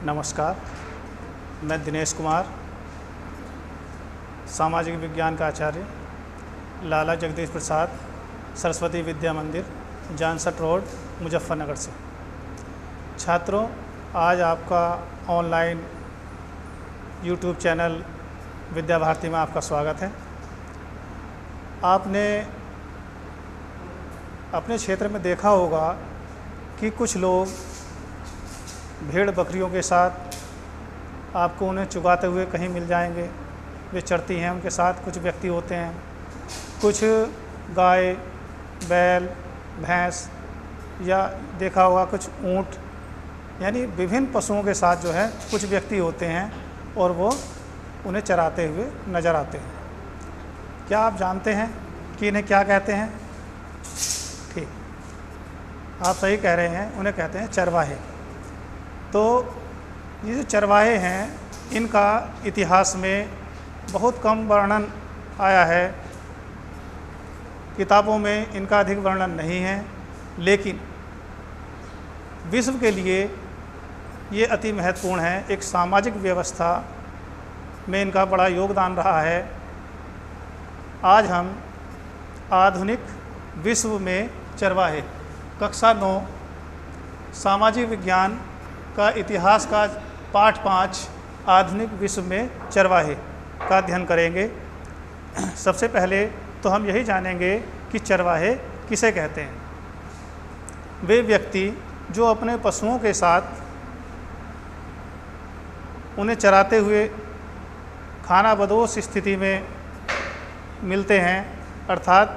नमस्कार, मैं दिनेश कुमार, सामाजिक विज्ञान का आचार्य, लाला जगदीश प्रसाद सरस्वती विद्या मंदिर, जानसठ रोड, मुजफ्फरनगर से। छात्रों, आज आपका online YouTube channel Vidya Bharati में आपका स्वागत है। आपने अपने क्षेत्र में देखा होगा कि कुछ लोग भेड़ बकरियों के साथ आपको उन्हें चुगाते हुए कहीं मिल जाएंगे। वे चरती हैं, उनके साथ कुछ व्यक्ति होते हैं। कुछ गाय, बैल, भैंस या देखा होगा कुछ ऊँट, यानी विभिन्न पशुओं के साथ जो है कुछ व्यक्ति होते हैं और वो उन्हें चराते हुए नज़र आते हैं। क्या आप जानते हैं कि इन्हें क्या कहते हैं? ठीक, आप सही कह रहे हैं, उन्हें कहते हैं चरवाहे। तो ये जो चरवाहे हैं, इनका इतिहास में बहुत कम वर्णन आया है, किताबों में इनका अधिक वर्णन नहीं है, लेकिन विश्व के लिए ये अति महत्वपूर्ण है। एक सामाजिक व्यवस्था में इनका बड़ा योगदान रहा है। आज हम आधुनिक विश्व में चरवाहे, कक्षा 9 सामाजिक विज्ञान का इतिहास का पाठ 5 आधुनिक विश्व में चरवाहे का अध्ययन करेंगे। सबसे पहले तो हम यही जानेंगे कि चरवाहे किसे कहते हैं। वे व्यक्ति जो अपने पशुओं के साथ उन्हें चराते हुए खानाबदोश स्थिति में मिलते हैं, अर्थात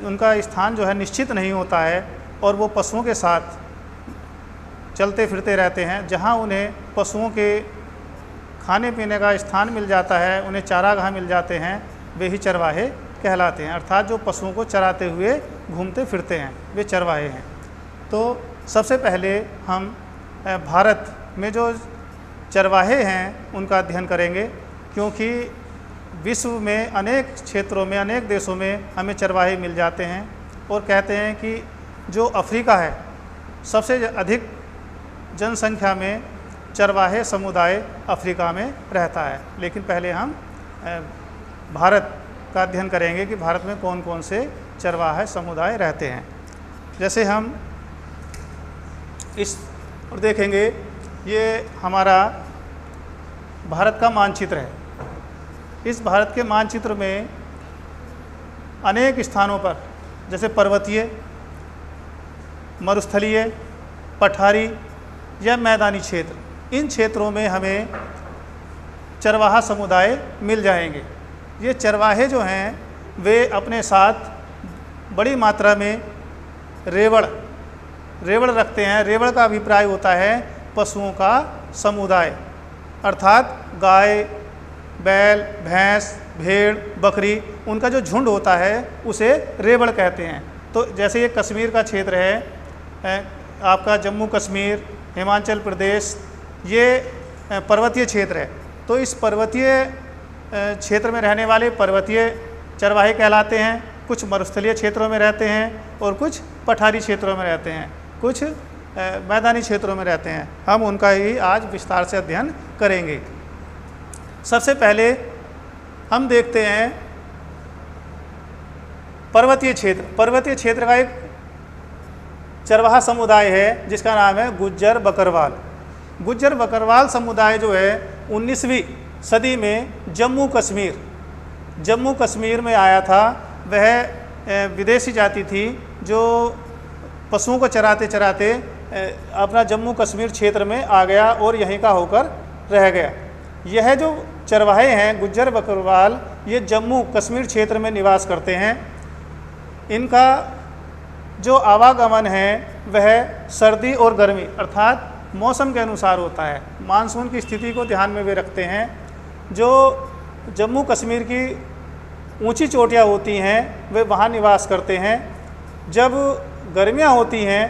उनका स्थान जो है निश्चित नहीं होता है और वो पशुओं के साथ चलते फिरते रहते हैं। जहाँ उन्हें पशुओं के खाने पीने का स्थान मिल जाता है, उन्हें चारागाह मिल जाते हैं, वे ही चरवाहे कहलाते हैं। अर्थात जो पशुओं को चराते हुए घूमते फिरते हैं, वे चरवाहे हैं। तो सबसे पहले हम भारत में जो चरवाहे हैं उनका अध्ययन करेंगे, क्योंकि विश्व में अनेक क्षेत्रों में, अनेक देशों में हमें चरवाहे मिल जाते हैं। और कहते हैं कि जो अफ्रीका है, सबसे अधिक जनसंख्या में चरवाहे समुदाय अफ्रीका में रहता है। लेकिन पहले हम भारत का अध्ययन करेंगे कि भारत में कौन कौन से चरवाहे समुदाय रहते हैं। जैसे हम इस और देखेंगे, ये हमारा भारत का मानचित्र है। इस भारत के मानचित्र में अनेक स्थानों पर, जैसे पर्वतीय, मरुस्थलीय, पठारी या मैदानी क्षेत्र, इन क्षेत्रों में हमें चरवाहा समुदाय मिल जाएंगे। ये चरवाहे जो हैं वे अपने साथ बड़ी मात्रा में रेवड़ रखते हैं। रेवड़ का अभिप्राय होता है पशुओं का समुदाय, अर्थात गाय, बैल, भैंस, भेड़, बकरी, उनका जो झुंड होता है उसे रेवड़ कहते हैं। तो जैसे ये कश्मीर का क्षेत्र है, आपका जम्मू कश्मीर, हिमाचल प्रदेश, ये पर्वतीय क्षेत्र है। तो इस पर्वतीय क्षेत्र में रहने वाले पर्वतीय चरवाहे कहलाते हैं। कुछ मरुस्थलीय क्षेत्रों में रहते हैं और कुछ पठारी क्षेत्रों में रहते हैं, कुछ मैदानी क्षेत्रों में रहते हैं। हम उनका ही आज विस्तार से अध्ययन करेंगे। सबसे पहले हम देखते हैं पर्वतीय क्षेत्र। पर्वतीय क्षेत्र का एक चरवाहा समुदाय है जिसका नाम है गुज्जर बकरवाल। गुज्जर बकरवाल समुदाय जो है 19वीं सदी में जम्मू कश्मीर में आया था। वह विदेशी जाति थी जो पशुओं को चराते चराते अपना जम्मू कश्मीर क्षेत्र में आ गया और यहीं का होकर रह गया। यह जो चरवाहे हैं गुज्जर बकरवाल, ये जम्मू कश्मीर क्षेत्र में निवास करते हैं। इनका जो आवागमन है वह सर्दी और गर्मी, अर्थात मौसम के अनुसार होता है। मानसून की स्थिति को ध्यान में वे रखते हैं। जो जम्मू कश्मीर की ऊंची चोटियां होती हैं वे वहाँ निवास करते हैं। जब गर्मियाँ होती हैं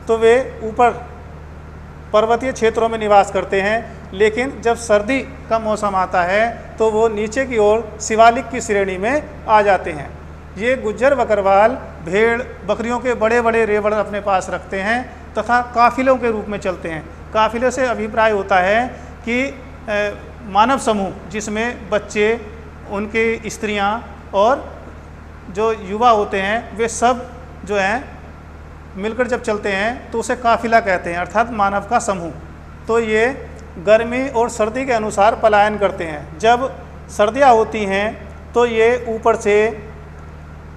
तो वे ऊपर पर्वतीय क्षेत्रों में निवास करते हैं, लेकिन जब सर्दी का मौसम आता है तो वो नीचे की ओर शिवालिक की श्रेणी में आ जाते हैं। ये गुज्जर बकरवाल भेड़ बकरियों के बड़े बड़े रेवड़ अपने पास रखते हैं तथा काफिलों के रूप में चलते हैं। काफिले से अभिप्राय होता है कि मानव समूह जिसमें बच्चे, उनकी स्त्रियां और जो युवा होते हैं वे सब जो हैं मिलकर जब चलते हैं तो उसे काफिला कहते हैं, अर्थात मानव का समूह। तो ये गर्मी और सर्दी के अनुसार पलायन करते हैं। जब सर्दियां होती हैं तो ये ऊपर से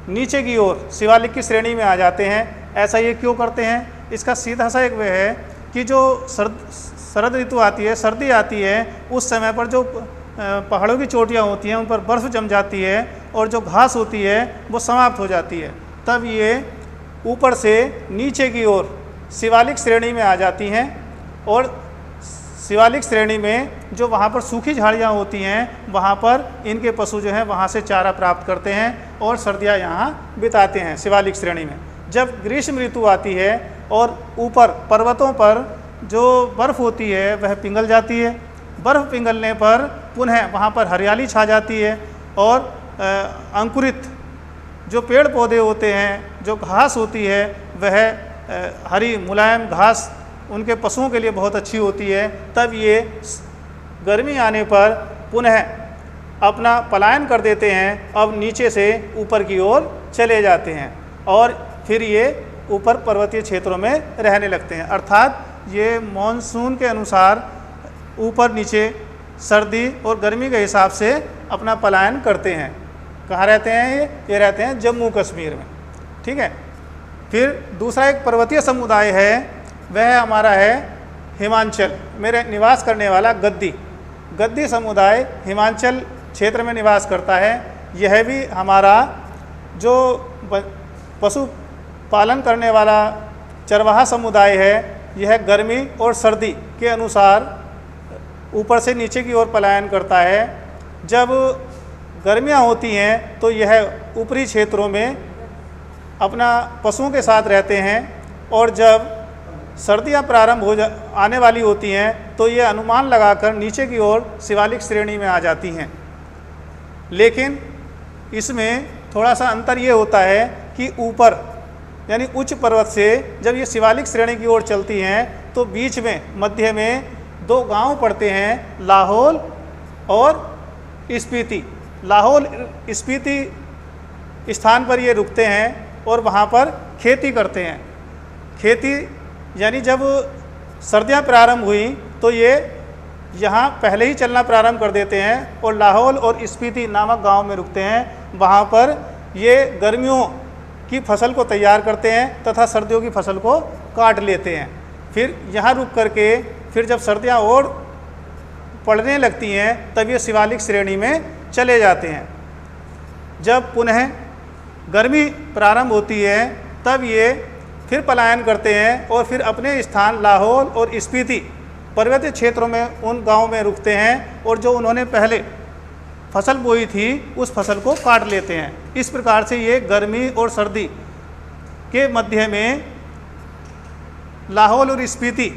नीचे की ओर शिवालिक की श्रेणी में आ जाते हैं। ऐसा ये क्यों करते हैं? इसका सीधा सा एक वे है कि जो शरद ऋतु आती है, सर्दी आती है, उस समय पर जो पहाड़ों की चोटियाँ होती हैं उन पर बर्फ़ जम जाती है और जो घास होती है वो समाप्त हो जाती है। तब ये ऊपर से नीचे की ओर शिवालिक श्रेणी में आ जाती हैं और शिवालिक श्रेणी में जो वहाँ पर सूखी झाड़ियाँ होती हैं वहाँ पर इनके पशु जो हैं वहाँ से चारा प्राप्त करते हैं और सर्दियाँ यहाँ बिताते हैं शिवालिक श्रेणी में। जब ग्रीष्म ऋतु आती है और ऊपर पर्वतों पर जो बर्फ़ होती है वह पिघल जाती है, बर्फ़ पिघलने पर पुनः वहाँ पर हरियाली छा जाती है और अंकुरित जो पेड़ पौधे होते हैं, जो घास होती है वह हरी मुलायम घास उनके पशुओं के लिए बहुत अच्छी होती है। तब ये गर्मी आने पर पुनः अपना पलायन कर देते हैं, अब नीचे से ऊपर की ओर चले जाते हैं और फिर ये ऊपर पर्वतीय क्षेत्रों में रहने लगते हैं। अर्थात ये मॉनसून के अनुसार ऊपर नीचे सर्दी और गर्मी के हिसाब से अपना पलायन करते हैं। कहाँ रहते हैं ये रहते हैं जम्मू कश्मीर में। ठीक है। फिर दूसरा एक पर्वतीय समुदाय है, वह हमारा है हिमांचल, मेरे निवास करने वाला गद्दी समुदाय हिमांचल क्षेत्र में निवास करता है। यह भी हमारा जो पशु पालन करने वाला चरवाहा समुदाय है, यह गर्मी और सर्दी के अनुसार ऊपर से नीचे की ओर पलायन करता है। जब गर्मियाँ होती हैं तो यह ऊपरी क्षेत्रों में अपना पशुओं के साथ रहते हैं और जब सर्दियाँ प्रारंभ आने वाली होती हैं तो ये अनुमान लगाकर नीचे की ओर शिवालिक श्रेणी में आ जाती हैं। लेकिन इसमें थोड़ा सा अंतर ये होता है कि ऊपर यानी उच्च पर्वत से जब ये शिवालिक श्रेणी की ओर चलती हैं तो बीच में मध्य में दो गांव पड़ते हैं, लाहौल और स्पीति। लाहौल स्पीति स्थान पर ये रुकते हैं और वहाँ पर खेती करते हैं। खेती यानी जब सर्दियाँ प्रारंभ हुई तो ये यहाँ पहले ही चलना प्रारंभ कर देते हैं और लाहौल और स्पीति नामक गांव में रुकते हैं। वहाँ पर ये गर्मियों की फसल को तैयार करते हैं तथा सर्दियों की फसल को काट लेते हैं। फिर यहाँ रुक करके फिर जब सर्दियाँ और पड़ने लगती हैं तब ये शिवालिक श्रेणी में चले जाते हैं। जब पुनः गर्मी प्रारंभ होती है तब ये फिर पलायन करते हैं और फिर अपने स्थान लाहौल और स्पीति पर्वतीय क्षेत्रों में उन गांवों में रुकते हैं और जो उन्होंने पहले फसल बोई थी उस फसल को काट लेते हैं। इस प्रकार से ये गर्मी और सर्दी के मध्य में लाहौल और स्पीति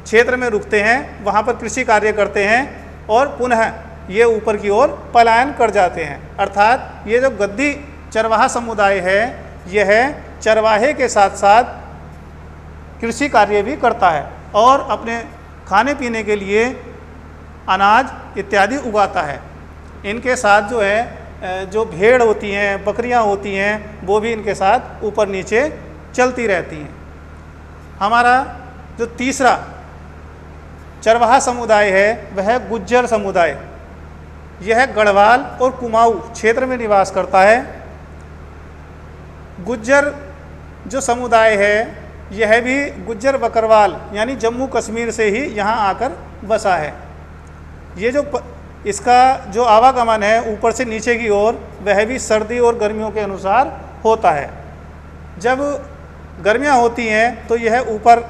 क्षेत्र में रुकते हैं, वहाँ पर कृषि कार्य करते हैं और पुनः ये ऊपर की ओर पलायन कर जाते हैं। अर्थात ये जो गद्दी चरवाहा समुदाय है यह चरवाहे के साथ साथ कृषि कार्य भी करता है और अपने खाने पीने के लिए अनाज इत्यादि उगाता है। इनके साथ जो है जो भेड़ होती हैं, बकरियां होती हैं, वो भी इनके साथ ऊपर नीचे चलती रहती हैं। हमारा जो तीसरा चरवाहा समुदाय है वह गुज्जर समुदाय। यह गढ़वाल और कुमाऊं क्षेत्र में निवास करता है। गुज्जर जो समुदाय है यह भी गुज्जर बकरवाल यानी जम्मू कश्मीर से ही यहाँ आकर बसा है। ये जो इसका जो आवागमन है ऊपर से नीचे की ओर वह भी सर्दी और गर्मियों के अनुसार होता है। जब गर्मियाँ होती हैं तो यह ऊपर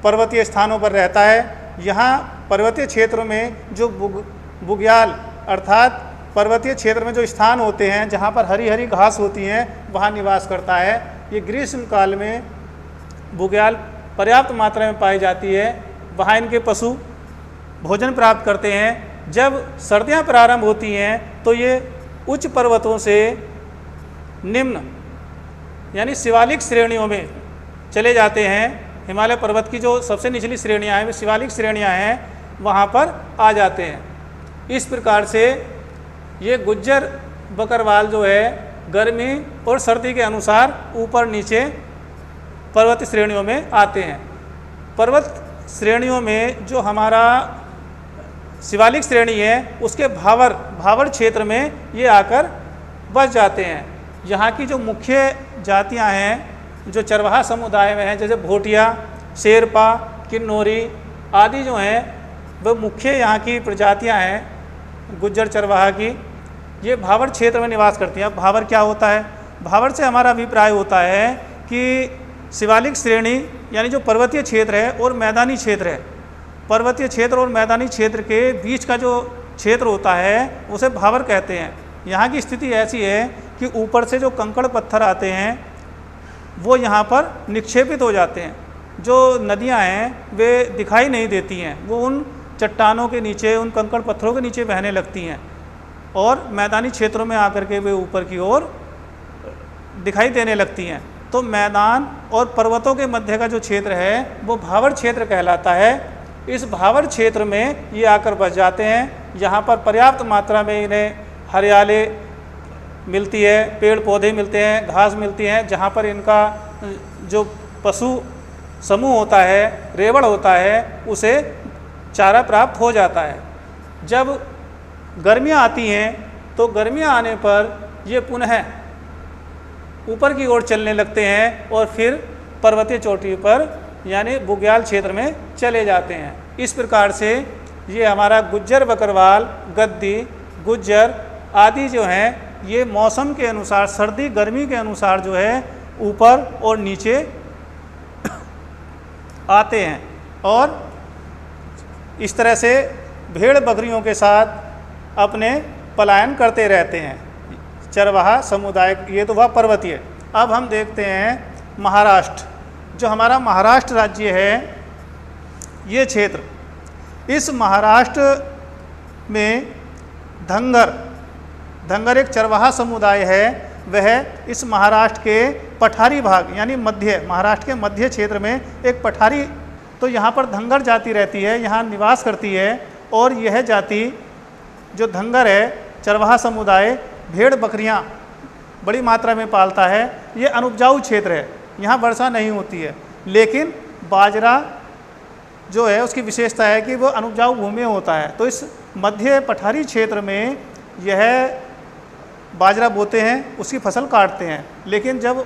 पर्वतीय स्थानों पर रहता है। यहाँ पर्वतीय क्षेत्रों में जो बुग्याल अर्थात पर्वतीय क्षेत्र में जो स्थान होते हैं जहाँ पर हरी हरी घास होती हैं वहाँ निवास करता है। ये ग्रीष्म काल में बुग्याल पर्याप्त मात्रा में पाई जाती है, वहाँ इनके पशु भोजन प्राप्त करते हैं। जब सर्दियाँ प्रारंभ होती हैं तो ये उच्च पर्वतों से निम्न यानी शिवालिक श्रेणियों में चले जाते हैं। हिमालय पर्वत की जो सबसे निचली श्रेणियाँ हैं, वे शिवालिक श्रेणियाँ हैं, वहाँ पर आ जाते हैं। इस प्रकार से ये गुज्जर बकरवाल जो है गर्मी और सर्दी के अनुसार ऊपर नीचे पर्वत श्रेणियों में आते हैं। पर्वत श्रेणियों में जो हमारा शिवालिक श्रेणी है, उसके भावर क्षेत्र में ये आकर बस जाते हैं। यहाँ की जो मुख्य जातियाँ हैं जो चरवाहा समुदाय में हैं, जैसे भोटिया, शेरपा, किन्नौरी आदि जो हैं, वह मुख्य यहाँ की प्रजातियाँ हैं गुज्जर चरवाहा की। ये भावर क्षेत्र में निवास करती हैं। अब भावर क्या होता है? भावर से हमारा अभिप्राय होता है कि शिवालिक श्रेणी यानी जो पर्वतीय क्षेत्र है और मैदानी क्षेत्र है, पर्वतीय क्षेत्र और मैदानी क्षेत्र के बीच का जो क्षेत्र होता है उसे भावर कहते हैं। यहाँ की स्थिति ऐसी है कि ऊपर से जो कंकड़ पत्थर आते हैं वो यहाँ पर निक्षेपित हो जाते हैं। जो नदियाँ हैं वे दिखाई नहीं देती हैं, वो उन चट्टानों के नीचे, उन कंकड़ पत्थरों के नीचे बहने लगती हैं और मैदानी क्षेत्रों में आकर के वे ऊपर की ओर दिखाई देने लगती हैं। तो मैदान और पर्वतों के मध्य का जो क्षेत्र है वो भावर क्षेत्र कहलाता है। इस भावर क्षेत्र में ये आकर बस जाते हैं। यहाँ पर पर्याप्त मात्रा में इन्हें हरियाली मिलती है, पेड़ पौधे मिलते हैं, घास मिलती हैं। जहाँ पर इनका जो पशु समूह होता है, रेवड़ होता है, उसे चारा प्राप्त हो जाता है। जब गर्मियाँ आती हैं तो गर्मियाँ आने पर ये पुनः ऊपर की ओर चलने लगते हैं और फिर पर्वतीय चोटी पर यानी बुग्याल क्षेत्र में चले जाते हैं। इस प्रकार से ये हमारा गुज्जर बकरवाल, गद्दी, गुज्जर आदि जो हैं ये मौसम के अनुसार, सर्दी गर्मी के अनुसार जो है ऊपर और नीचे आते हैं। और इस तरह से भेड़ बकरियों के साथ अपने पलायन करते रहते हैं चरवाहा समुदाय। ये तो वह पर्वतीय। अब हम देखते हैं महाराष्ट्र, जो हमारा महाराष्ट्र राज्य है, ये क्षेत्र, इस महाराष्ट्र में धंगर एक चरवाहा समुदाय है। वह इस महाराष्ट्र के पठारी भाग यानी महाराष्ट्र के मध्य क्षेत्र में एक पठारी, तो यहाँ पर धंगर जाति रहती है, यहाँ निवास करती है। और यह जाति जो धंगर है, चरवाहा समुदाय भेड़ बकरियाँ बड़ी मात्रा में पालता है। ये अनुपजाऊ क्षेत्र है, यहाँ वर्षा नहीं होती है, लेकिन बाजरा जो है उसकी विशेषता है कि वो अनुपजाऊ भूमि होता है। तो इस मध्य पठारी क्षेत्र में यह बाजरा बोते हैं, उसकी फसल काटते हैं। लेकिन जब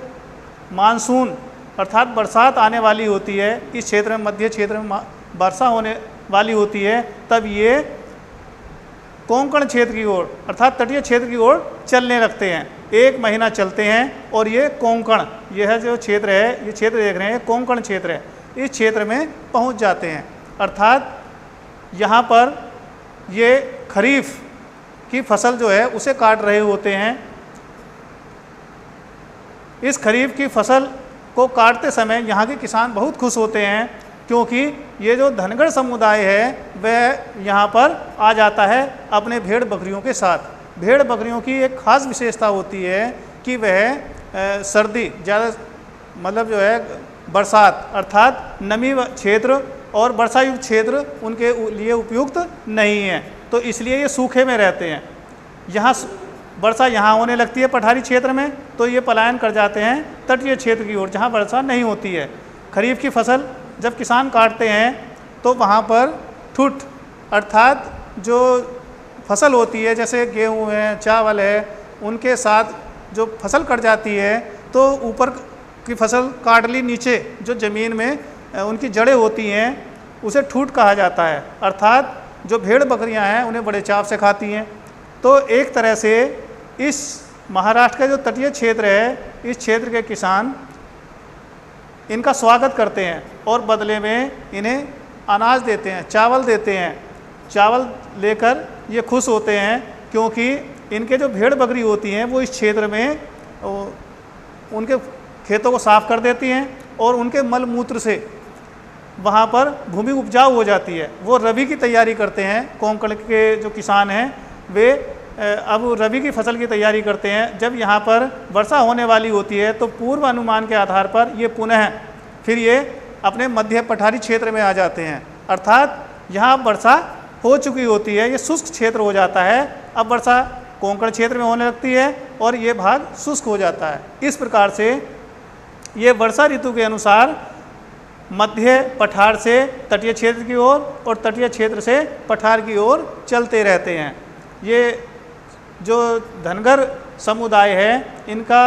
मानसून अर्थात बरसात आने वाली होती है, इस क्षेत्र में, मध्य क्षेत्र में वर्षा होने वाली होती है, तब ये कोंकण क्षेत्र की ओर अर्थात तटीय क्षेत्र की ओर चलने लगते हैं। 1 महीना चलते हैं और ये कोंकण, यह जो क्षेत्र है, ये क्षेत्र देख रहे हैं, कोंकण क्षेत्र है, इस क्षेत्र में पहुंच जाते हैं। अर्थात यहाँ पर ये खरीफ की फसल जो है उसे काट रहे होते हैं। इस खरीफ की फसल को काटते समय यहाँ के किसान बहुत खुश होते हैं, क्योंकि ये जो धनगर समुदाय है वह यहाँ पर आ जाता है अपने भेड़ बकरियों के साथ। भेड़ बकरियों की एक ख़ास विशेषता होती है कि वह सर्दी ज़्यादा, मतलब जो है बरसात अर्थात नमी क्षेत्र और वर्षायुक्त क्षेत्र उनके लिए उपयुक्त नहीं है, तो इसलिए ये सूखे में रहते हैं। यहाँ वर्षा यहाँ होने लगती है पठारी क्षेत्र में, तो ये पलायन कर जाते हैं तटीय क्षेत्र की ओर जहाँ वर्षा नहीं होती है। खरीफ की फसल जब किसान काटते हैं तो वहाँ पर ठुट अर्थात जो फसल होती है, जैसे गेहूँ है, चावल है, उनके साथ जो फसल कट जाती है तो ऊपर की फसल काट ली, नीचे जो ज़मीन में उनकी जड़ें होती हैं उसे ठूट कहा जाता है। अर्थात जो भेड़ बकरियां हैं उन्हें बड़े चाव से खाती हैं। तो एक तरह से इस महाराष्ट्र का जो तटीय क्षेत्र है, इस क्षेत्र के किसान इनका स्वागत करते हैं और बदले में इन्हें अनाज देते हैं, चावल देते हैं। चावल लेकर ये खुश होते हैं, क्योंकि इनके जो भेड़ बकरी होती हैं वो इस क्षेत्र में उनके खेतों को साफ़ कर देती हैं और उनके मल मूत्र से वहाँ पर भूमि उपजाऊ हो जाती है। वो रबी की तैयारी करते हैं। कोंकण के जो किसान हैं वे अब रबी की फसल की तैयारी करते हैं। जब यहाँ पर वर्षा होने वाली होती है तो पूर्व अनुमान के आधार पर ये पुनः फिर ये अपने मध्य पठारी क्षेत्र में आ जाते हैं, अर्थात यहाँ वर्षा हो चुकी होती है, ये शुष्क क्षेत्र हो जाता है। अब वर्षा कोंकण क्षेत्र में होने लगती है और ये भाग शुष्क हो जाता है। इस प्रकार से ये वर्षा ऋतु के अनुसार मध्य पठार से तटीय क्षेत्र की ओर और तटीय क्षेत्र से पठार की ओर चलते रहते हैं। ये जो धनगर समुदाय है, इनका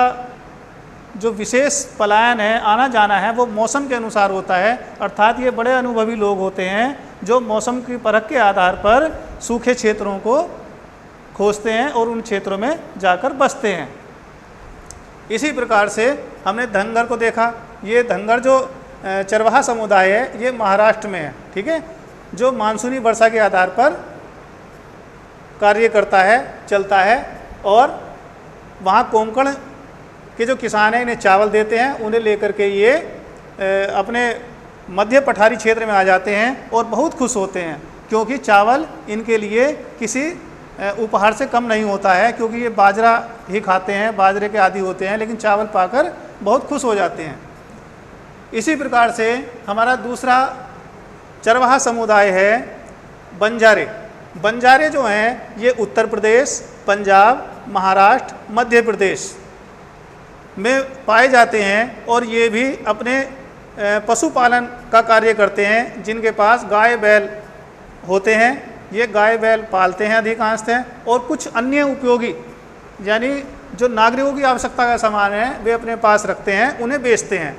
जो विशेष पलायन है, आना जाना है, वो मौसम के अनुसार होता है। अर्थात ये बड़े अनुभवी लोग होते हैं जो मौसम की परख के आधार पर सूखे क्षेत्रों को खोजते हैं और उन क्षेत्रों में जाकर बसते हैं। इसी प्रकार से हमने धनगर को देखा। ये धनगर जो चरवाहा समुदाय है, ये महाराष्ट्र में है, ठीक है, जो मानसूनी वर्षा के आधार पर कार्य करता है, चलता है। और वहाँ कोंकण के जो किसान हैं, इन्हें चावल देते हैं, उन्हें लेकर के ये अपने मध्य पठारी क्षेत्र में आ जाते हैं और बहुत खुश होते हैं, क्योंकि चावल इनके लिए किसी उपहार से कम नहीं होता है, क्योंकि ये बाजरा ही खाते हैं, बाजरे के आदी होते हैं, लेकिन चावल पाकर बहुत खुश हो जाते हैं। इसी प्रकार से हमारा दूसरा चरवाहा समुदाय है बंजारे। बंजारे जो हैं, ये उत्तर प्रदेश, पंजाब, महाराष्ट्र, मध्य प्रदेश में पाए जाते हैं और ये भी अपने पशुपालन का कार्य करते हैं। जिनके पास गाय बैल होते हैं, ये गाय बैल पालते हैं अधिकांशतः, और कुछ अन्य उपयोगी यानी जो नागरिकों की आवश्यकता का सामान है वे अपने पास रखते हैं, उन्हें बेचते हैं।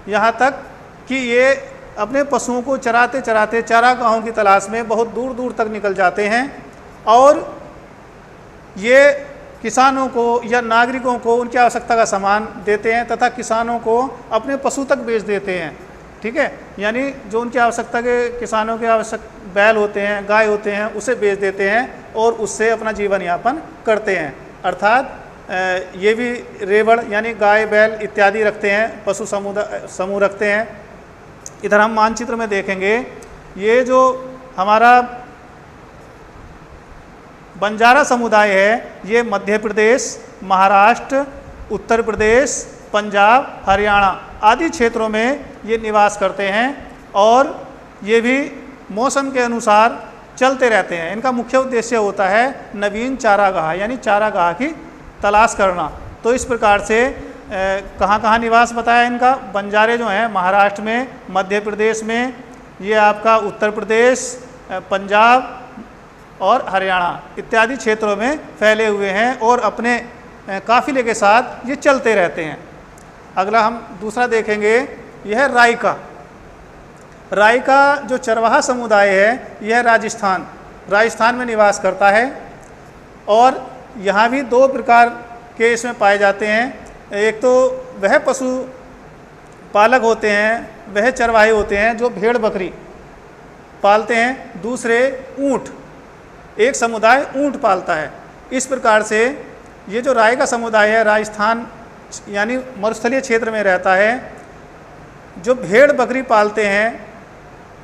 यहाँ तक कि ये अपने पशुओं को चराते चराते चारागाहों की तलाश में बहुत दूर दूर तक निकल जाते हैं और ये किसानों को या नागरिकों को उनकी आवश्यकता का सामान देते हैं तथा किसानों को अपने पशु तक बेच देते हैं, ठीक है। यानी जो उनकी आवश्यकता के किसानों के आवश्यक बैल होते हैं, गाय होते हैं, उसे बेच देते हैं और उससे अपना जीवन यापन करते हैं। अर्थात ये भी रेवड़ यानी गाय बैल इत्यादि रखते हैं, पशु समूह रखते हैं। इधर हम मानचित्र में देखेंगे, ये जो हमारा बंजारा समुदाय है, ये मध्य प्रदेश, महाराष्ट्र, उत्तर प्रदेश, पंजाब, हरियाणा आदि क्षेत्रों में ये निवास करते हैं और ये भी मौसम के अनुसार चलते रहते हैं। इनका मुख्य उद्देश्य होता है नवीन चारागाह यानी चारागाह की तलाश करना। तो इस प्रकार से कहाँ कहाँ निवास बताया इनका। बंजारे जो हैं महाराष्ट्र में, मध्य प्रदेश में, ये आपका उत्तर प्रदेश, पंजाब और हरियाणा इत्यादि क्षेत्रों में फैले हुए हैं और अपने काफिले के साथ ये चलते रहते हैं। अगला हम दूसरा देखेंगे, यह है रायका। रायका जो चरवाहा समुदाय है, यह राजस्थान में निवास करता है और यहाँ भी दो प्रकार के इसमें पाए जाते हैं। एक तो वह पशु पालक होते हैं, वह चरवाहे होते हैं जो भेड़ बकरी पालते हैं। दूसरे ऊँट, एक समुदाय ऊँट पालता है। इस प्रकार से ये जो राय का समुदाय है राजस्थान यानी मरुस्थलीय क्षेत्र में रहता है। जो भेड़ बकरी पालते हैं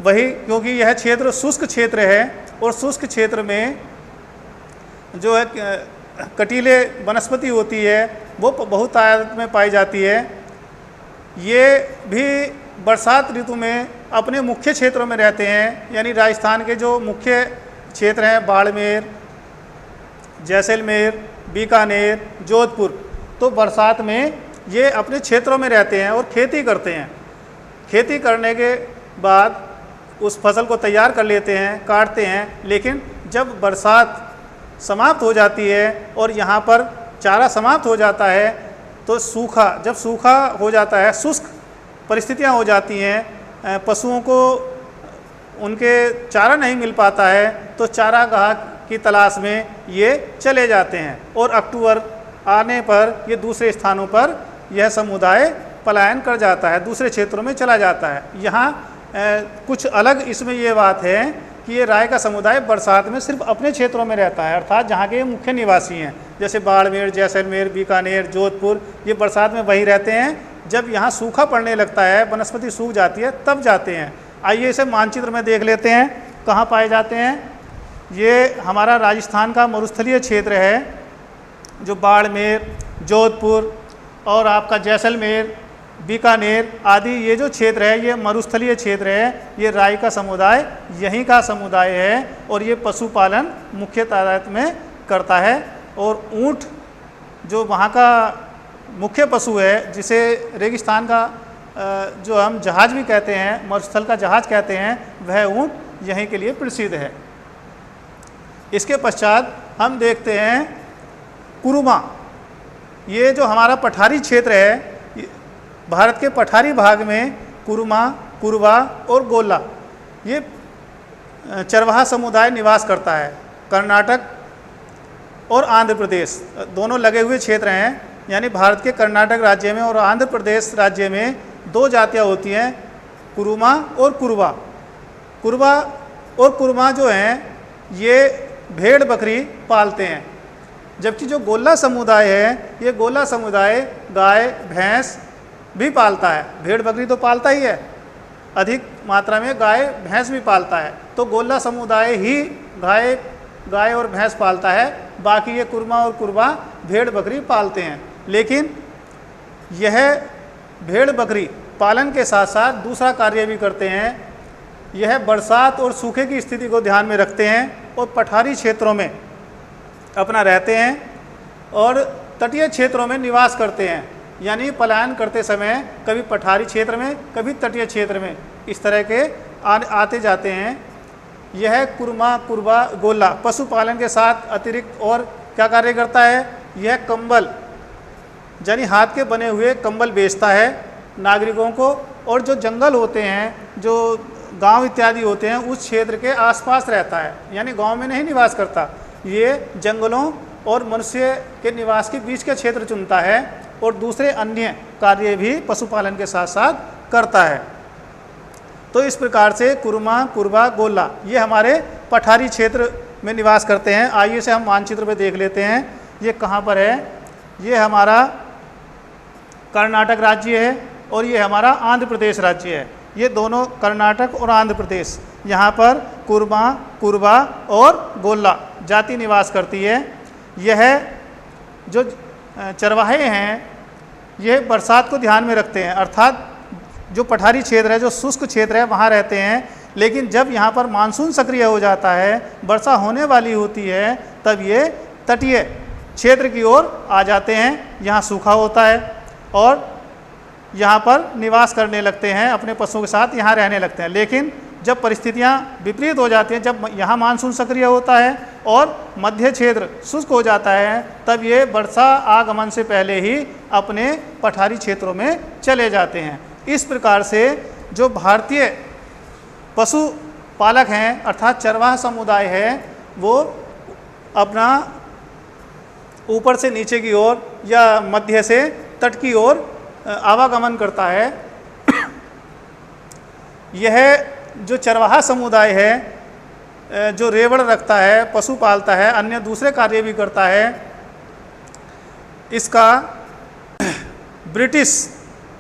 वही, क्योंकि यह क्षेत्र शुष्क क्षेत्र है और शुष्क क्षेत्र में जो है कटीले वनस्पति होती है वो बहुत तादाद में पाई जाती है। ये भी बरसात ऋतु में अपने मुख्य क्षेत्रों में रहते हैं, यानी राजस्थान के जो मुख्य क्षेत्र हैं बाड़मेर, जैसलमेर, बीकानेर, जोधपुर, तो बरसात में ये अपने क्षेत्रों में रहते हैं और खेती करते हैं। खेती करने के बाद उस फसल को तैयार कर लेते हैं, काटते हैं, लेकिन जब बरसात समाप्त हो जाती है और यहाँ पर चारा समाप्त हो जाता है तो जब सूखा हो जाता है, शुष्क परिस्थितियाँ हो जाती हैं, पशुओं को उनके चारा नहीं मिल पाता है, तो चारागाह की तलाश में ये चले जाते हैं और अक्टूबर आने पर ये दूसरे स्थानों पर यह समुदाय पलायन कर जाता है, दूसरे क्षेत्रों में चला जाता है। यहाँ कुछ अलग इसमें ये बात है कि ये राय का समुदाय बरसात में सिर्फ अपने क्षेत्रों में रहता है, अर्थात जहाँ के मुख्य निवासी हैं, जैसे बाड़मेर, जैसलमेर, बीकानेर, जोधपुर, ये बरसात में वहीं रहते हैं। जब यहाँ सूखा पड़ने लगता है, वनस्पति सूख जाती है, तब जाते हैं। आइए इसे मानचित्र में देख लेते हैं कहाँ पाए जाते हैं। ये हमारा राजस्थान का मरुस्थलीय क्षेत्र है, जो बाड़मेर, जोधपुर और आपका जैसलमेर, बीकानेर आदि ये जो क्षेत्र है, ये मरुस्थलीय क्षेत्र है, ये राई का समुदाय यहीं का समुदाय है और ये पशुपालन मुख्य तादाद में करता है। और ऊँट जो वहाँ का मुख्य पशु है, जिसे रेगिस्तान का जो हम जहाज भी कहते हैं, मरुस्थल का जहाज कहते हैं, वह ऊँट यहीं के लिए प्रसिद्ध है। इसके पश्चात हम देखते हैं कुरुमा। ये जो हमारा पठारी क्षेत्र है, भारत के पठारी भाग में कुरुमा, कुरवा और गोला ये चरवाहा समुदाय निवास करता है। कर्नाटक और आंध्र प्रदेश दोनों लगे हुए क्षेत्र हैं, यानी भारत के कर्नाटक राज्य में और आंध्र प्रदेश राज्य में दो जातियां होती हैं, कुरुमा और कुरवा। कुरवा और कुरुमा जो हैं ये भेड़ बकरी पालते हैं, जबकि जो गोला समुदाय है, ये गोला समुदाय गाय भैंस भी पालता है। भेड़ बकरी तो पालता ही है, अधिक मात्रा में गाय भैंस भी पालता है। तो गोला समुदाय ही गाय और भैंस पालता है, बाकी ये कुरमा और कुरबा भेड़ बकरी पालते हैं। लेकिन यह भेड़ बकरी पालन के साथ साथ दूसरा कार्य भी करते हैं। यह बरसात और सूखे की स्थिति को ध्यान में रखते हैं और पठारी क्षेत्रों में अपना रहते हैं और तटीय क्षेत्रों में निवास करते हैं, यानी पलायन करते समय कभी पठारी क्षेत्र में, कभी तटीय क्षेत्र में, इस तरह के आते जाते हैं। यह कुरमा, कुरबा, गोला पशुपालन के साथ अतिरिक्त और क्या कार्य करता है? यह कंबल, यानी हाथ के बने हुए कंबल बेचता है नागरिकों को। और जो जंगल होते हैं, जो गांव इत्यादि होते हैं, उस क्षेत्र के आसपास रहता है, यानी गांव में नहीं निवास करता। ये जंगलों और मनुष्य के निवास के बीच के क्षेत्र चुनता है और दूसरे अन्य कार्य भी पशुपालन के साथ साथ करता है। तो इस प्रकार से कुरमा, कुरबा, गोला ये हमारे पठारी क्षेत्र में निवास करते हैं। आइए से हम मानचित्र पे देख लेते हैं ये कहाँ पर है। ये हमारा कर्नाटक राज्य है और ये हमारा आंध्र प्रदेश राज्य है। ये दोनों कर्नाटक और आंध्र प्रदेश, यहाँ पर कुरमा, कुरबा और गोला जाति निवास करती है। यह जो चरवाहे हैं ये बरसात को ध्यान में रखते हैं, अर्थात जो पठारी क्षेत्र है, जो शुष्क क्षेत्र है, वहाँ रहते हैं। लेकिन जब यहाँ पर मानसून सक्रिय हो जाता है, वर्षा होने वाली होती है, तब ये तटीय क्षेत्र की ओर आ जाते हैं। यहाँ सूखा होता है और यहाँ पर निवास करने लगते हैं, अपने पशुओं के साथ यहाँ रहने लगते हैं। लेकिन जब परिस्थितियाँ विपरीत हो जाती हैं, जब यहाँ मानसून सक्रिय होता है और मध्य क्षेत्र शुष्क हो जाता है, तब ये वर्षा आगमन से पहले ही अपने पठारी क्षेत्रों में चले जाते हैं। इस प्रकार से जो भारतीय पशु पालक हैं, अर्थात चरवाहा समुदाय है, वो अपना ऊपर से नीचे की ओर या मध्य से तट की ओर आवागमन करता है। यह जो चरवाहा समुदाय है, जो रेवड़ रखता है, पशु पालता है, अन्य दूसरे कार्य भी करता है, इसका ब्रिटिश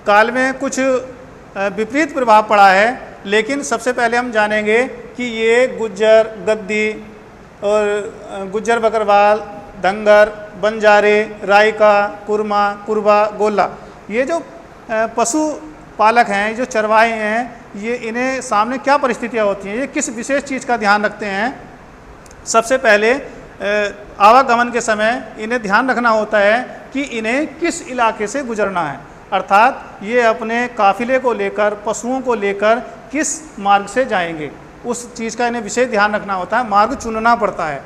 काल में कुछ विपरीत प्रभाव पड़ा है। लेकिन सबसे पहले हम जानेंगे कि ये गुज्जर, गद्दी और गुज्जर बकरवाल, धंगर, बंजारे, रायका, कुरमा, कुरबा, गोला, ये जो पशु पालक हैं, जो चरवाहे हैं, ये इन्हें सामने क्या परिस्थितियाँ होती हैं, ये किस विशेष चीज़ का ध्यान रखते हैं। सबसे पहले आवागमन के समय इन्हें ध्यान रखना होता है कि इन्हें किस इलाके से गुजरना है, अर्थात ये अपने काफिले को लेकर, पशुओं को लेकर किस मार्ग से जाएंगे, उस चीज़ का इन्हें विशेष ध्यान रखना होता है, मार्ग चुनना पड़ता है।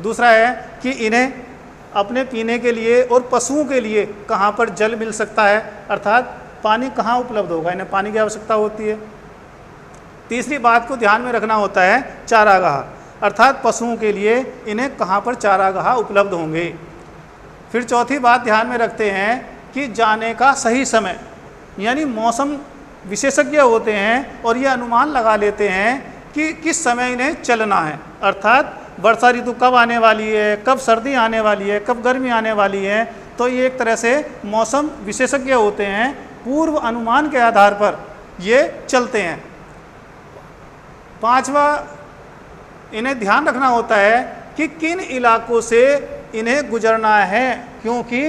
दूसरा है कि इन्हें अपने पीने के लिए और पशुओं के लिए कहाँ पर जल मिल सकता है, अर्थात पानी कहाँ उपलब्ध होगा, इन्हें पानी की आवश्यकता होती है। तीसरी बात को ध्यान में रखना होता है चारागाह, अर्थात पशुओं के लिए इन्हें कहाँ पर चारागाह उपलब्ध होंगे। फिर चौथी बात ध्यान में रखते हैं कि जाने का सही समय, यानी मौसम विशेषज्ञ होते हैं और ये अनुमान लगा लेते हैं कि किस समय इन्हें चलना है, अर्थात वर्षा ऋतु कब आने वाली है, कब सर्दी आने वाली है, कब गर्मी आने वाली है। तो ये एक तरह से मौसम विशेषज्ञ होते हैं, पूर्व अनुमान के आधार पर ये चलते हैं। पांचवा, इन्हें ध्यान रखना होता है कि किन इलाकों से इन्हें गुजरना है, क्योंकि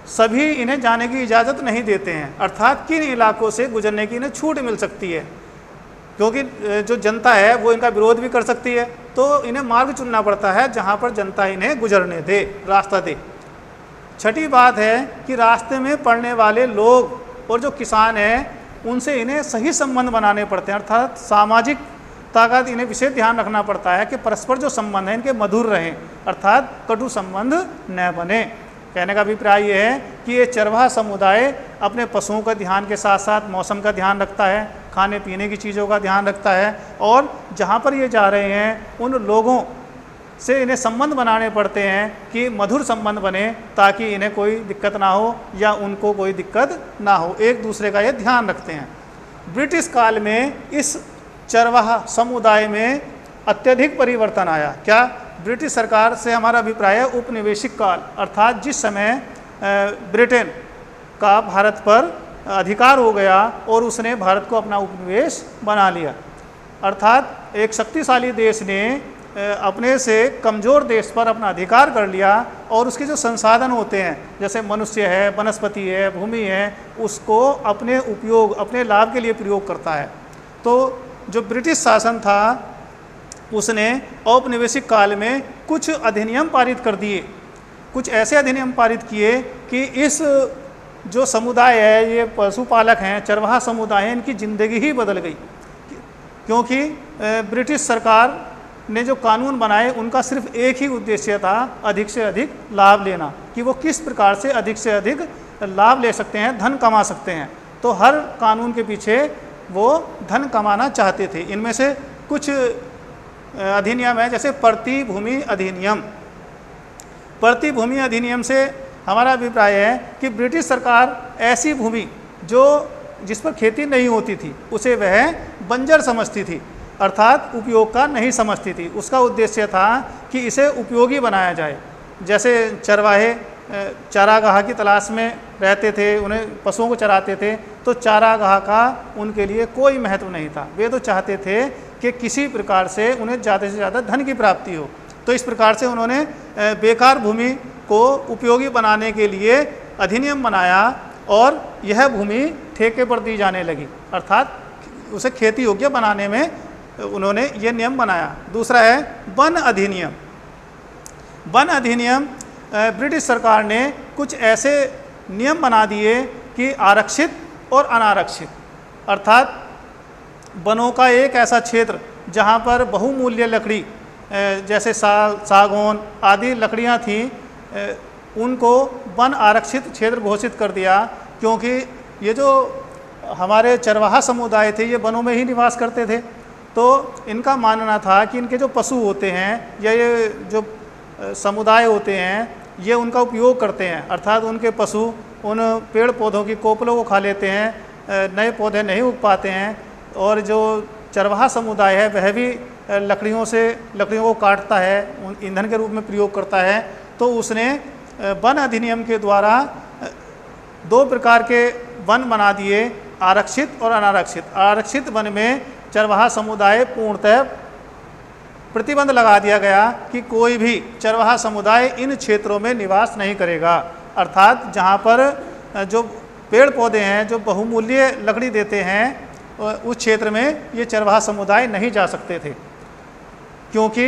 सभी इन्हें जाने की इजाज़त नहीं देते हैं, अर्थात किन इलाकों से गुजरने की इन्हें छूट मिल सकती है, क्योंकि जो जनता है वो इनका विरोध भी कर सकती है, तो इन्हें मार्ग चुनना पड़ता है जहाँ पर जनता इन्हें गुजरने दे, रास्ता दे। छठी बात है कि रास्ते में पड़ने वाले लोग और जो किसान हैं उनसे इन्हें सही संबंध बनाने पड़ते हैं, अर्थात सामाजिक ताकत इन्हें विशेष ध्यान रखना पड़ता है कि परस्पर जो संबंध हैं इनके मधुर रहें, अर्थात कटु संबंध न बने। कहने का अभिप्राय ये है कि ये चरवाहा समुदाय अपने पशुओं का ध्यान के साथ साथ मौसम का ध्यान रखता है, खाने पीने की चीज़ों का ध्यान रखता है, और जहाँ पर ये जा रहे हैं उन लोगों से इन्हें संबंध बनाने पड़ते हैं कि मधुर संबंध बने, ताकि इन्हें कोई दिक्कत ना हो या उनको कोई दिक्कत ना हो, एक दूसरे का ये ध्यान रखते हैं। ब्रिटिश काल में इस चरवाहा समुदाय में अत्यधिक परिवर्तन आया। क्या? ब्रिटिश सरकार से हमारा अभिप्राय है उपनिवेशिक काल, अर्थात जिस समय ब्रिटेन का भारत पर अधिकार हो गया और उसने भारत को अपना उपनिवेश बना लिया, अर्थात एक शक्तिशाली देश ने अपने से कमज़ोर देश पर अपना अधिकार कर लिया और उसके जो संसाधन होते हैं जैसे मनुष्य है, वनस्पति है, भूमि है, उसको अपने उपयोग, अपने लाभ के लिए प्रयोग करता है। तो जो ब्रिटिश शासन था उसने औपनिवेशिक काल में कुछ अधिनियम पारित कर दिए, कुछ ऐसे अधिनियम पारित किए कि इस जो समुदाय है, ये पशुपालक हैं, चरवाहा समुदाय हैं, इनकी ज़िंदगी ही बदल गई, क्योंकि ब्रिटिश सरकार ने जो कानून बनाए उनका सिर्फ एक ही उद्देश्य था, अधिक से अधिक लाभ लेना, कि वो किस प्रकार से अधिक लाभ ले सकते हैं, धन कमा सकते हैं। तो हर कानून के पीछे वो धन कमाना चाहते थे। इनमें से कुछ अधिनियम है, जैसे प्रतिभूमि अधिनियम। प्रतिभूमि अधिनियम से हमारा अभिप्राय है कि ब्रिटिश सरकार ऐसी भूमि जिस पर खेती नहीं होती थी उसे वह बंजर समझती थी, अर्थात उपयोग का नहीं समझती थी। उसका उद्देश्य था कि इसे उपयोगी बनाया जाए। जैसे चरवाहे चारागाह की तलाश में रहते थे, उन्हें पशुओं को चराते थे, तो चारागाह का उनके लिए कोई महत्व नहीं था। वे तो चाहते थे कि किसी प्रकार से उन्हें ज़्यादा से ज़्यादा धन की प्राप्ति हो। तो इस प्रकार से उन्होंने बेकार भूमि को उपयोगी बनाने के लिए अधिनियम बनाया और यह भूमि ठेके पर दी जाने लगी, अर्थात उसे खेती योग्य बनाने में उन्होंने ये नियम बनाया। दूसरा है वन अधिनियम। वन अधिनियम ब्रिटिश सरकार ने कुछ ऐसे नियम बना दिए कि आरक्षित और अनारक्षित, अर्थात वनों का एक ऐसा क्षेत्र जहाँ पर बहुमूल्य लकड़ी जैसे साल, सागौन आदि लकड़ियाँ थीं, उनको वन आरक्षित क्षेत्र घोषित कर दिया, क्योंकि ये जो हमारे चरवाहा समुदाय थे ये वनों में ही निवास करते थे। तो इनका मानना था कि इनके जो पशु होते हैं या ये जो समुदाय होते हैं ये उनका उपयोग करते हैं, अर्थात उनके पशु उन पेड़ पौधों की कोपलों को खा लेते हैं, नए पौधे नहीं उग पाते हैं, और जो चरवाहा समुदाय है वह भी लकड़ियों को काटता है, ईंधन के रूप में प्रयोग करता है। तो उसने वन अधिनियम के द्वारा दो प्रकार के वन बना दिए, आरक्षित और अनारक्षित। आरक्षित वन में चरवाहा समुदाय पूर्णतः प्रतिबंध लगा दिया गया कि कोई भी चरवाहा समुदाय इन क्षेत्रों में निवास नहीं करेगा, अर्थात जहाँ पर जो पेड़ पौधे हैं जो बहुमूल्य लकड़ी देते हैं उस क्षेत्र में ये चरवाहा समुदाय नहीं जा सकते थे, क्योंकि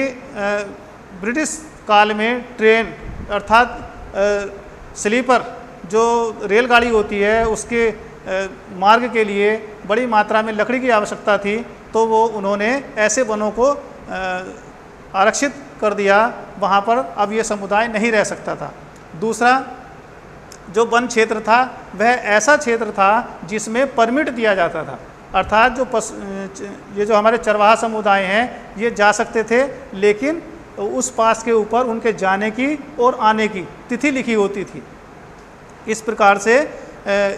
ब्रिटिश काल में ट्रेन अर्थात स्लीपर जो रेलगाड़ी होती है उसके मार्ग के लिए बड़ी मात्रा में लकड़ी की आवश्यकता थी। तो वो उन्होंने ऐसे वनों को आरक्षित कर दिया, वहाँ पर अब ये समुदाय नहीं रह सकता था। दूसरा जो वन क्षेत्र था वह ऐसा क्षेत्र था जिसमें परमिट दिया जाता था, अर्थात ये जो हमारे चरवाहा समुदाय हैं ये जा सकते थे, लेकिन उस पास के ऊपर उनके जाने की और आने की तिथि लिखी होती थी। इस प्रकार से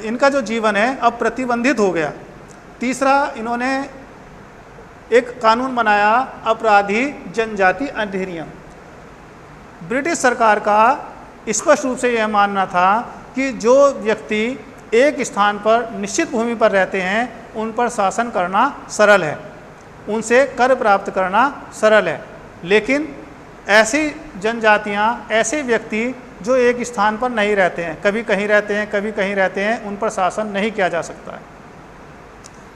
इनका जो जीवन है अब प्रतिबंधित हो गया। तीसरा, इन्होंने एक कानून बनाया अपराधी जनजाति अधिनियम। ब्रिटिश सरकार का स्पष्ट रूप से यह मानना था कि जो व्यक्ति एक स्थान पर निश्चित भूमि पर रहते हैं उन पर शासन करना सरल है, उनसे कर प्राप्त करना सरल है, लेकिन ऐसी जनजातियां, ऐसे व्यक्ति जो एक स्थान पर नहीं रहते हैं, कभी कहीं रहते हैं, कभी कहीं रहते हैं, उन पर शासन नहीं किया जा सकता है।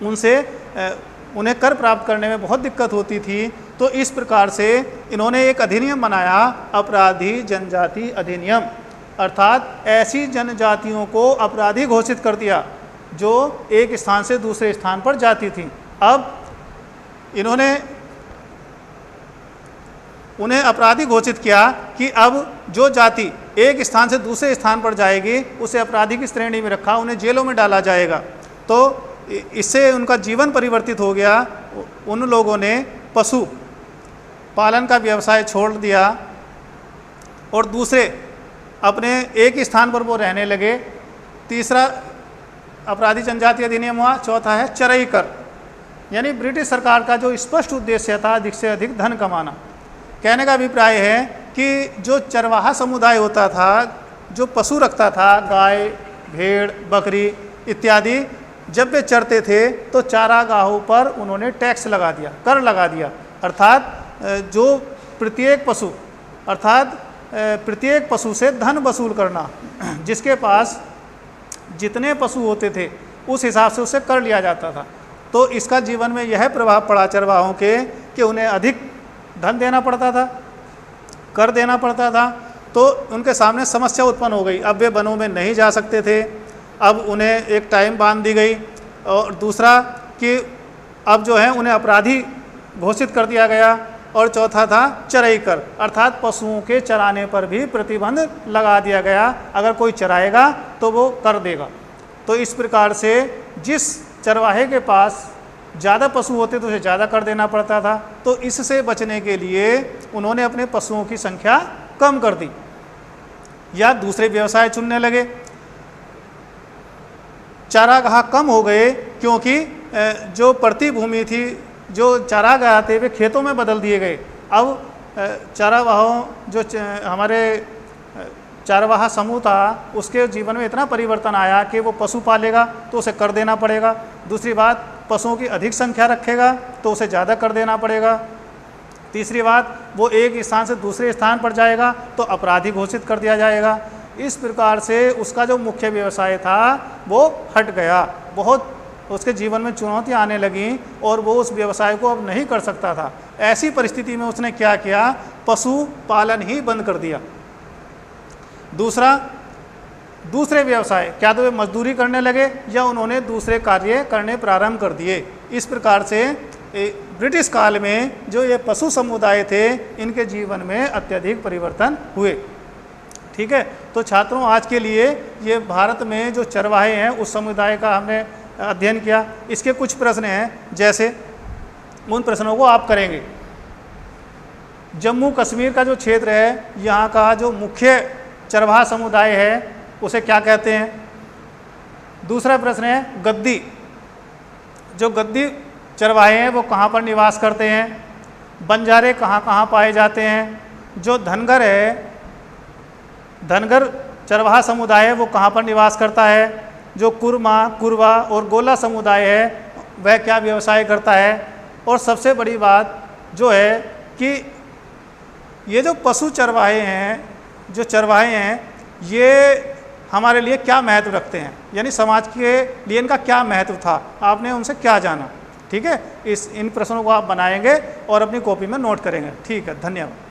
उनसे उन्हें कर प्राप्त करने में बहुत दिक्कत होती थी। तो इस प्रकार से इन्होंने एक अधिनियम बनाया, अपराधी जनजाति अधिनियम, अर्थात ऐसी जनजातियों को अपराधी घोषित कर दिया जो एक स्थान से दूसरे स्थान पर जाती थी। अब इन्होंने उन्हें अपराधी घोषित किया कि अब जो जाति एक स्थान से दूसरे स्थान पर जाएगी उसे अपराधी की श्रेणी में रखा, उन्हें जेलों में डाला जाएगा। तो इससे उनका जीवन परिवर्तित हो गया। उन लोगों ने पशु पालन का व्यवसाय छोड़ दिया और दूसरे अपने एक ही स्थान पर वो रहने लगे। तीसरा अपराधी जनजाति अधिनियम हुआ। चौथा है चराई कर, यानी ब्रिटिश सरकार का जो स्पष्ट उद्देश्य था अधिक से अधिक धन कमाना। कहने का अभिप्राय है कि जो चरवाहा समुदाय होता था, जो पशु रखता था, गाय, भेड़, बकरी इत्यादि, जब वे चरते थे तो चारागाहों पर उन्होंने टैक्स लगा दिया, कर लगा दिया। अर्थात जो प्रत्येक पशु से धन वसूल करना, जिसके पास जितने पशु होते थे उस हिसाब से उससे कर लिया जाता था। तो इसका जीवन में यह प्रभाव पड़ा चरवाहों के कि उन्हें अधिक धन देना पड़ता था, कर देना पड़ता था। तो उनके सामने समस्या उत्पन्न हो गई। अब वे वनों में नहीं जा सकते थे, अब उन्हें एक टाइम बांध दी गई। और दूसरा कि अब जो है उन्हें अपराधी घोषित कर दिया गया। और चौथा था चराई कर, अर्थात पशुओं के चराने पर भी प्रतिबंध लगा दिया गया। अगर कोई चराएगा तो वो कर देगा। तो इस प्रकार से जिस चरवाहे के पास ज़्यादा पशु होते तो उसे ज़्यादा कर देना पड़ता था। तो इससे बचने के लिए उन्होंने अपने पशुओं की संख्या कम कर दी या दूसरे व्यवसाय चुनने लगे। चारागाह कम हो गए क्योंकि जो प्रतिभूमि थी, जो चारागाह थे, वे खेतों में बदल दिए गए। अब चारावाहों जो हमारे चारवाहा समूह था उसके जीवन में इतना परिवर्तन आया कि वो पशु पालेगा तो उसे कर देना पड़ेगा। दूसरी बात, पशुओं की अधिक संख्या रखेगा तो उसे ज़्यादा कर देना पड़ेगा। तीसरी बात, वो एक स्थान से दूसरे स्थान पर जाएगा तो अपराधी घोषित कर दिया जाएगा। इस प्रकार से उसका जो मुख्य व्यवसाय था वो हट गया। बहुत उसके जीवन में चुनौतियाँ आने लगीं और वो उस व्यवसाय को अब नहीं कर सकता था। ऐसी परिस्थिति में उसने क्या किया, पशु पालन ही बंद कर दिया। दूसरे व्यवसाय, क्या तो वे मजदूरी करने लगे या उन्होंने दूसरे कार्य करने प्रारंभ कर दिए। इस प्रकार से ब्रिटिश काल में जो ये पशु समुदाय थे इनके जीवन में अत्यधिक परिवर्तन हुए। ठीक है, तो छात्रों आज के लिए ये भारत में जो चरवाहे हैं उस समुदाय का हमने अध्ययन किया। इसके कुछ प्रश्न हैं, जैसे उन प्रश्नों को आप करेंगे। जम्मू कश्मीर का जो क्षेत्र है, यहाँ का जो मुख्य चरवाहा समुदाय है उसे क्या कहते हैं। दूसरा प्रश्न है गद्दी, जो गद्दी चरवाहे हैं वो कहाँ पर निवास करते हैं। बंजारे कहाँ कहाँ पाए जाते हैं। जो धनगर है, धनगर चरवाहा समुदाय है वो कहाँ पर निवास करता है। जो कुरमा, कुरवा और गोला समुदाय है वह क्या व्यवसाय करता है। और सबसे बड़ी बात जो है कि ये जो पशु चरवाहे हैं, जो चरवाहे हैं, ये हमारे लिए क्या महत्व रखते हैं, यानी समाज के लिए इनका क्या महत्व था, आपने उनसे क्या जाना। ठीक है, इन प्रश्नों को आप बनाएंगे और अपनी कॉपी में नोट करेंगे। ठीक है, धन्यवाद।